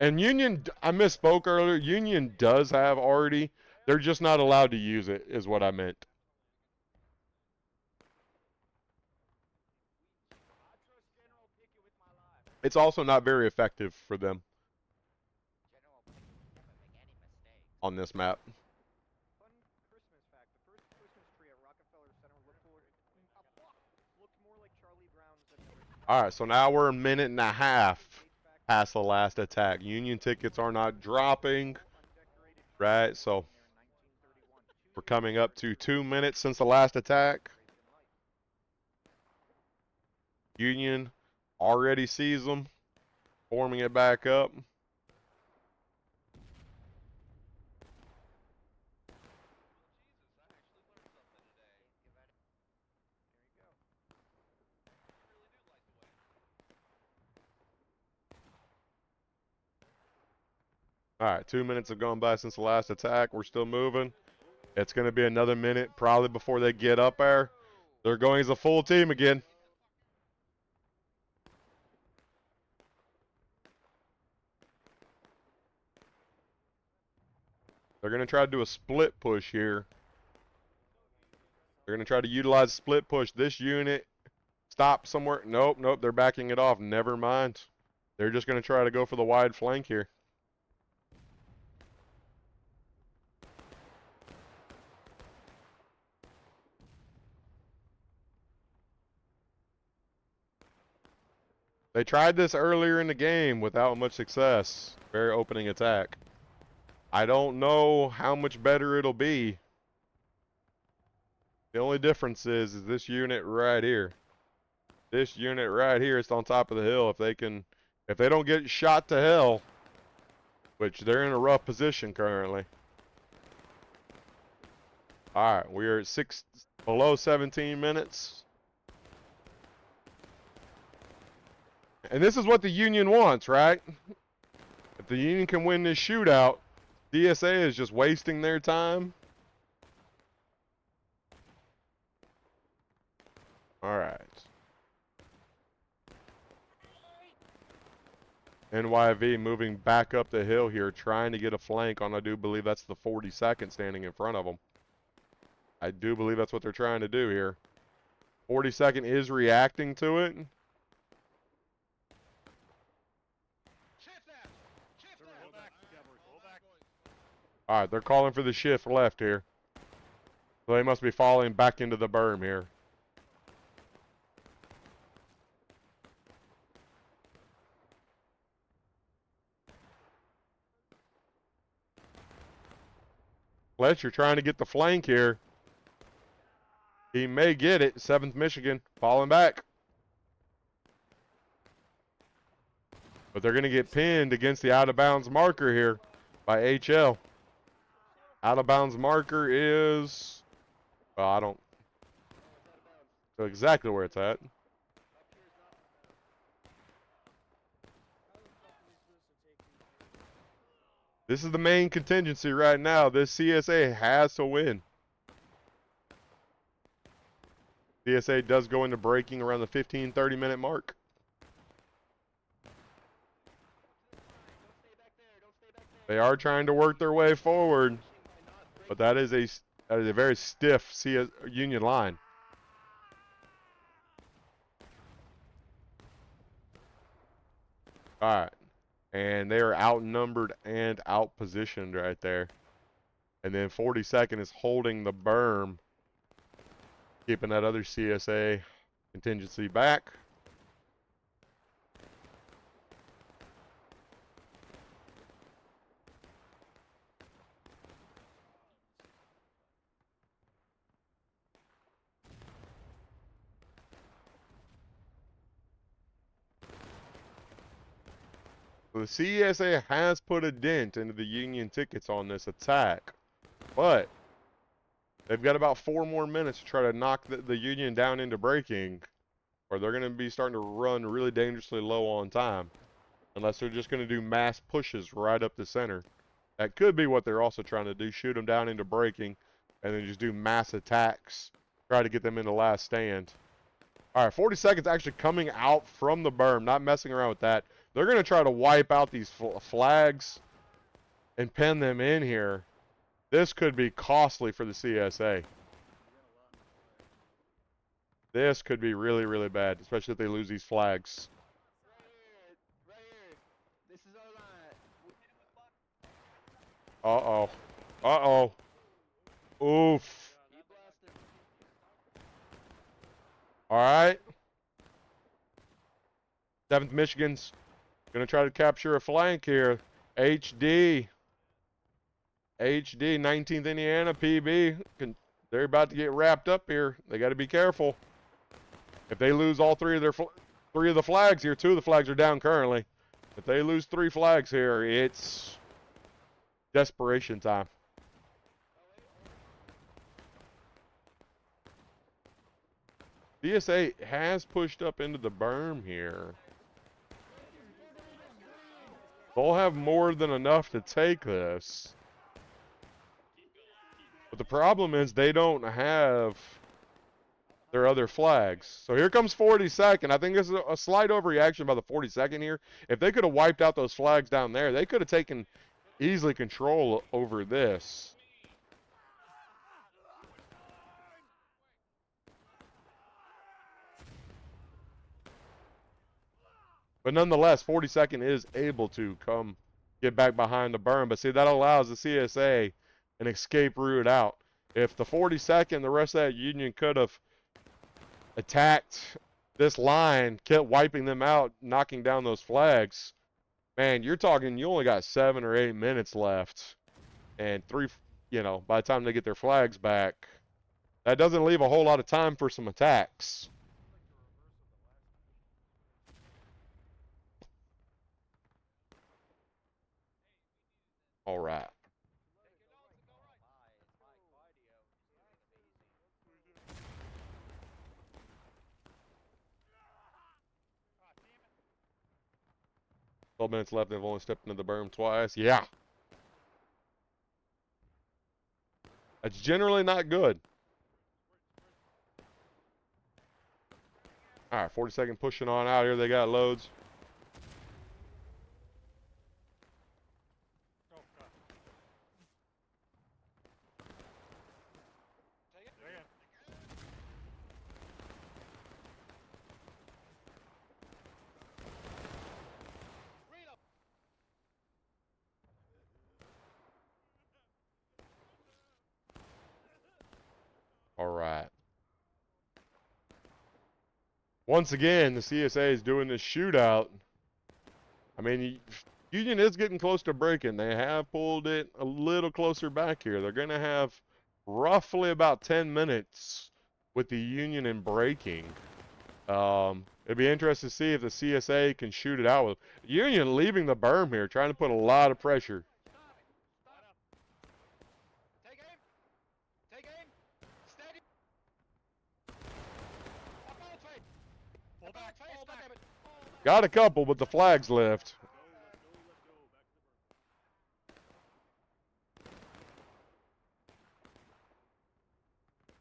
And Union, I misspoke earlier. Union does have already. They're just not allowed to use it, is what I meant. It's also not very effective for them on this map. Fun Christmas fact: the first Christmas tree at Rockefeller Center looked more like Charlie Brown's than the original. All right, so now we're a minute and a half past the last attack. Union tickets are not dropping, right? So we're coming up to 2 minutes since the last attack. Union already sees them, forming it back up. All right, 2 minutes have gone by since the last attack. We're still moving. It's going to be another minute probably before they get up there. They're going as a full team again. They're going to try to do a split push here. They're going to try to utilize split push. This unit stop somewhere. Nope, nope, they're backing it off. Never mind. They're just going to try to go for the wide flank here. They tried this earlier in the game without much success. Very opening attack. I don't know how much better it'll be. The only difference is this unit right here. This unit right here is on top of the hill. If they don't get shot to hell, which they're in a rough position currently. All right, we are at below 17 minutes. And this is what the Union wants, right? If the Union can win this shootout, DSA is just wasting their time. All right. NYV moving back up the hill here, trying to get a flank on, I do believe that's the 42nd standing in front of them. I do believe that's what they're trying to do here. 42nd is reacting to it. All right, they're calling for the shift left here. So they must be falling back into the berm here. Fletcher trying to get the flank here. He may get it. 7th Michigan falling back. But they're going to get pinned against the out-of-bounds marker here by HL. Out-of-bounds marker is... Well, I don't know exactly where it's at. This is the main contingency right now. This CSA has to win. CSA does go into breaking around the 15-30 minute mark. They are trying to work their way forward, but that is a very stiff Union line. All right. And they are outnumbered and outpositioned right there. And then 42nd is holding the berm, keeping that other CSA contingency back. So the CSA has put a dent into the Union tickets on this attack, but they've got about 4 more minutes to try to knock the Union down into breaking, or they're going to be starting to run really dangerously low on time, unless they're just going to do mass pushes right up the center. That could be what they're also trying to do, shoot them down into breaking, and then just do mass attacks, try to get them in the last stand. All right, 40 seconds actually coming out from the berm, not messing around with that. they're going to try to wipe out these flags and pin them in here. This could be costly for the CSA. This could be really, really bad, especially if they lose these flags. Right here. This is our line. Uh-oh. Uh-oh. Oof. He blasted. All right. 7th Michigan's going to try to capture a flank here. HD. HD, 19th Indiana, PB. They're about to get wrapped up here. They got to be careful. If they lose all three of the flags here, 2 of the flags are down currently. If they lose 3 flags here, it's desperation time. CSA has pushed up into the berm here. They'll have more than enough to take this. But the problem is they don't have their other flags. So here comes 42nd. I think this is a slight overreaction by the 42nd here. If they could have wiped out those flags down there, they could have taken easily control over this. But nonetheless, 42nd is able to come get back behind the berm. But see, that allows the CSA an escape route out. If the 42nd, the rest of that Union could have attacked this line, kept wiping them out, knocking down those flags, man, you're talking you only got 7 or 8 minutes left. And 3, by the time they get their flags back, that doesn't leave a whole lot of time for some attacks. All right. Ah, 12 minutes left. They've only stepped into the berm twice. Yeah. That's generally not good. All right, 42nd pushing on out here. They got loads. Oh, God. Take it. There you go. Reload. All right. Once again, the CSA is doing this shootout. I mean, Union is getting close to breaking. They have pulled it a little closer back here. They're going to have roughly about 10 minutes with the Union in breaking. It'd be interesting to see if the CSA can shoot it out with Union leaving the berm here, trying to put a lot of pressure. Take aim. Take aim. Steady. Pull back, pull back. Got a couple, but the flags left.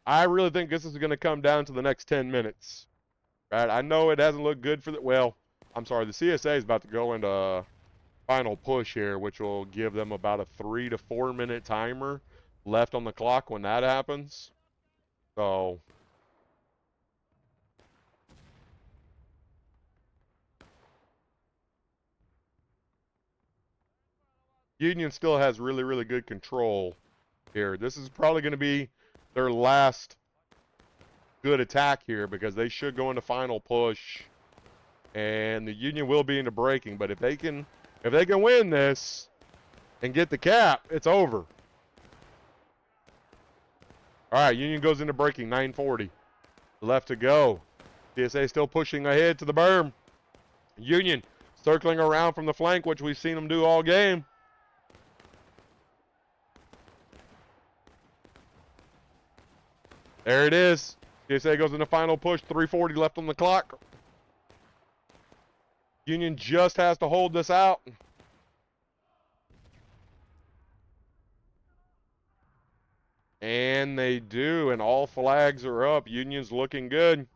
I really think this is going to come down to the next 10 minutes. Right? I know it hasn't looked good for the... Well, I'm sorry. The CSA is about to go into a final push here, which will give them about a 3 to 4 minute timer left on the clock when that happens. So... Union still has really, really good control here. This is probably going to be their last good attack here because they should go into final push, and the Union will be into breaking. But if they can win this and get the cap, it's over. All right, Union goes into breaking. 9:40 left to go. CSA still pushing ahead to the berm. Union circling around from the flank, which we've seen them do all game. There it is. CSA goes into final push. 3:40 left on the clock. Union just has to hold this out. And they do, and all flags are up. Union's looking good.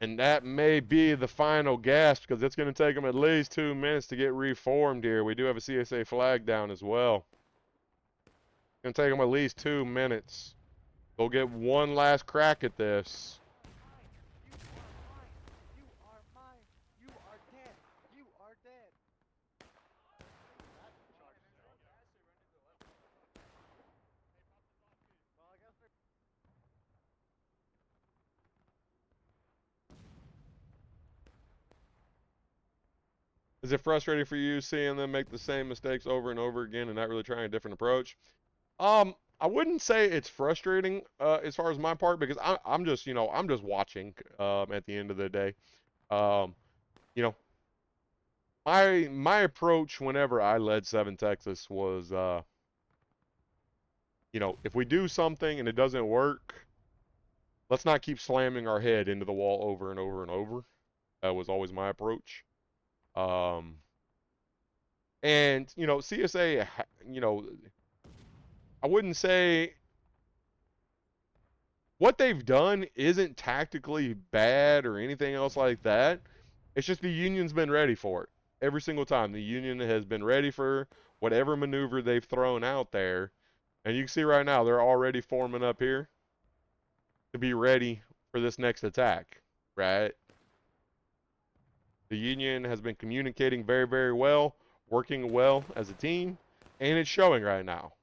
And that may be the final gasp because it's going to take them at least 2 minutes to get reformed here. We do have a CSA flag down as well. It's going to take them at least 2 minutes. They'll get one last crack at this. You are mine. You are dead. You are dead. Well, I guess they're Is it frustrating for you seeing them make the same mistakes over and over again and not really trying a different approach? I wouldn't say it's frustrating as far as my part because I'm just, I'm just watching at the end of the day. You know, my approach whenever I led 7 Texas was, if we do something and it doesn't work, let's not keep slamming our head into the wall over and over and over. That was always my approach. And, CSA, I wouldn't say what they've done isn't tactically bad or anything else like that. It's just the Union's been ready for it. Every single time. The Union has been ready for whatever maneuver they've thrown out there. And you can see right now, they're already forming up here to be ready for this next attack, right? The Union has been communicating very, very well, working well as a team, and it's showing right now.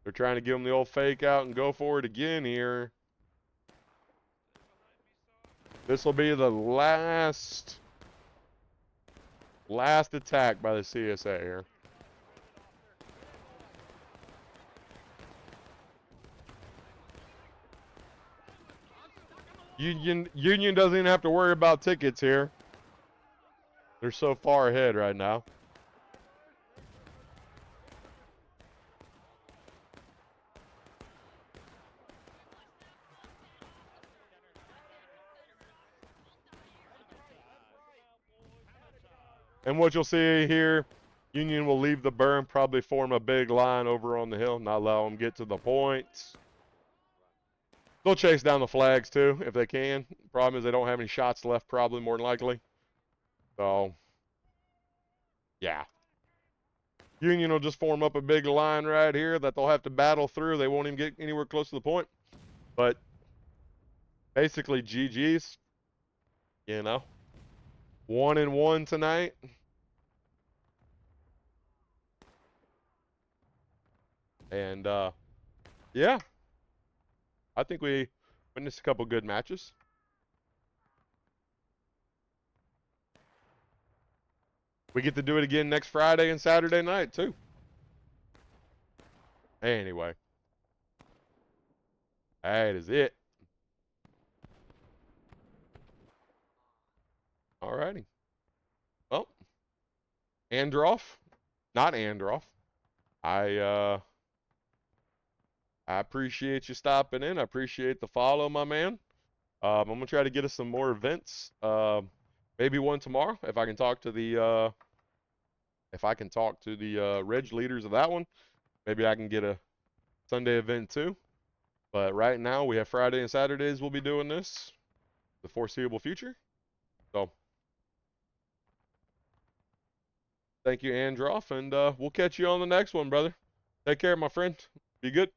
They're trying to give them the old fake out and go for it again here. This will be the last attack by the CSA here. Union doesn't even have to worry about tickets here. They're so far ahead right now. And what you'll see here, Union will leave the berm, probably form a big line over on the hill, not allow them to get to the points. They'll chase down the flags too, if they can. Problem is they don't have any shots left, probably, more than likely. So, yeah. Union will just form up a big line right here that they'll have to battle through. They won't even get anywhere close to the point. But, basically, GG's. 1-1 tonight. And, yeah. I think we witnessed a couple good matches. We get to do it again next Friday and Saturday night, too. Anyway. That is it. Alrighty. Well, Androff. Not Androff. I appreciate you stopping in. I appreciate the follow, my man. I'm gonna try to get us some more events. Maybe one tomorrow if I can talk to the Reg leaders of that one. Maybe I can get a Sunday event too. But right now we have Friday and Saturdays. We'll be doing this the foreseeable future. So thank you, Androff, and we'll catch you on the next one, brother. Take care, my friend. Be good.